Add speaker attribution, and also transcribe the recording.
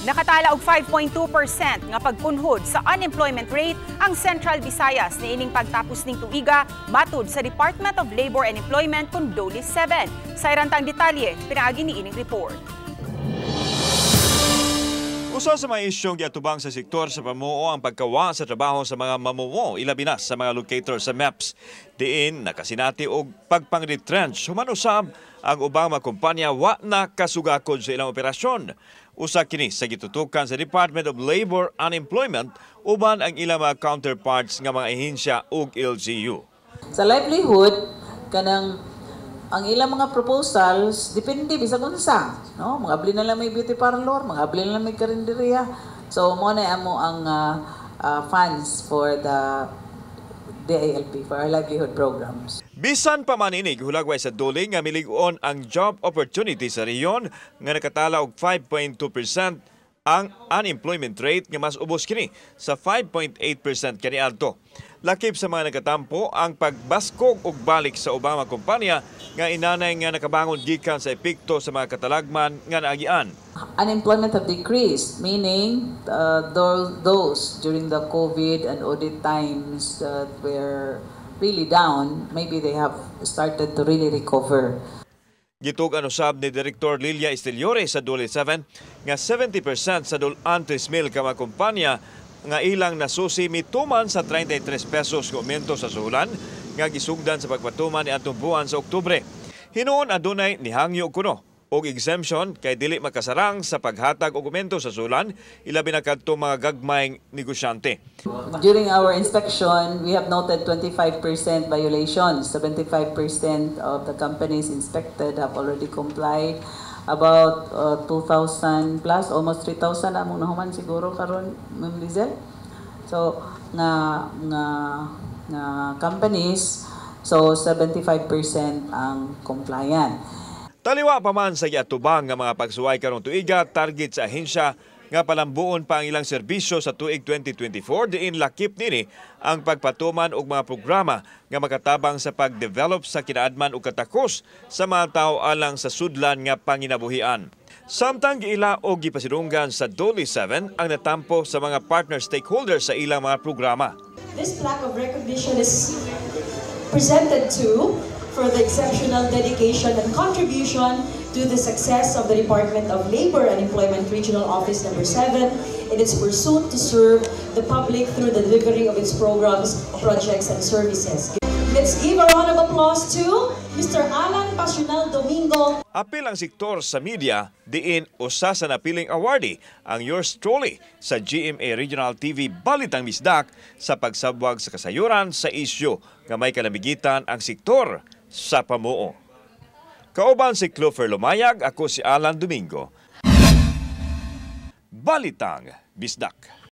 Speaker 1: Nakatala og 5.2% nga pagpunhod sa unemployment rate ang Central Visayas niining pagtapos ning tuiga matud sa Department of Labor and Employment kun DOLE 7. Sa irantang detalye pinaagi niining report.
Speaker 2: Usa sa mga isyong giatubang sa sektor sa pamuo ang pagkawa sa trabaho sa mga mamumuo, ilabi na sa mga locator sa MEPS. Diin nakasinati og pagpang-retrench human usab ang ubang mga kumpanya wa na kasugakod sa ilang operasyon. Usa kini sa gitutukan sa Department of Labor and Employment uban ang ilang mga counterparts nga mga ahensya ug LGU.
Speaker 3: Sa livelihood kanang ang ilang mga proposals depende bisag unsa, no? Mga abli na lang may beauty parlor, mga abli na lang may karinderya. So mo na amo ang funds for the DALP for our livelihood programs.
Speaker 2: Bisan pa man ini hulagway sa DOLE nga milig-on ang job opportunity sa rehiyon nga nakatala og 5.2% ang unemployment rate nga mas ubos kini sa 5.8% kaniadto. Lakip sa mga nagatampo ang pagbaskog og balik sa ubang mga kumpanya nga inanay nga nakabangon gikan sa epekto sa mga katalagman nga naagian.
Speaker 3: Unemployment have decreased, meaning those during the COVID and audit times that were really down, maybe they have started to really recover.
Speaker 2: Gitugan usab ni Direktor Lilia Esteliore sa DOLE 7 nga 70% sa dulan 3,000 ka mga kumpanya nga ilang nasusi mituman sa 33 pesos nga aumento sa suhulan nga gisugdan sa pagpatuman ni atong buwan sa Oktubre. Hinuon adunay nihangyo kuno og exemption kay dili makasarang sa paghatag og aumento sa suhulan ilabi na kadto mga gagmayng negosyante.
Speaker 3: During our inspection, we have noted 25% violations. 75% of the companies inspected have already complied. About 2,000 plus, almost 3,000 among nahuman siguro karon, Ma'am Lizel. So, nga companies, so 75% ang compliant.
Speaker 2: Taliwa pa man sa giatubang nga mga pagsuway karong tuiga, target sa ahensya nga palambuon pa ang ilang serbisyo sa tuig 2024 diin lakip nini ang pagpatuman og mga programa nga makatabang sa pagdevelop sa kinaadman ug katakos sa mga tawo alang sa sudlan nga panginabuhian. Samtang giila og gipasidunggan sa DOLE 7 ang natampo sa mga partner stakeholders sa ilang mga programa.
Speaker 4: This plaque of recognition is presented to for the exceptional dedication and contribution to the success of the Department of Labor and Employment Regional Office Number 7 in its pursuit to serve the public through the delivery of its programs, projects, and services. Let's give a round of applause to Mr. Alan Pasional Domingo.
Speaker 2: Apil ang sektor sa media, diin usa sa napiling awardee ang Yours Truly sa GMA Regional TV Balitang Misdak sa pagsabwag sa kasayuran sa isyu nga may kalamigitan ang sektor sa pamuo. Kauban si Clover Lumayag, ako si Alan Domingo. Balitang Bisdak.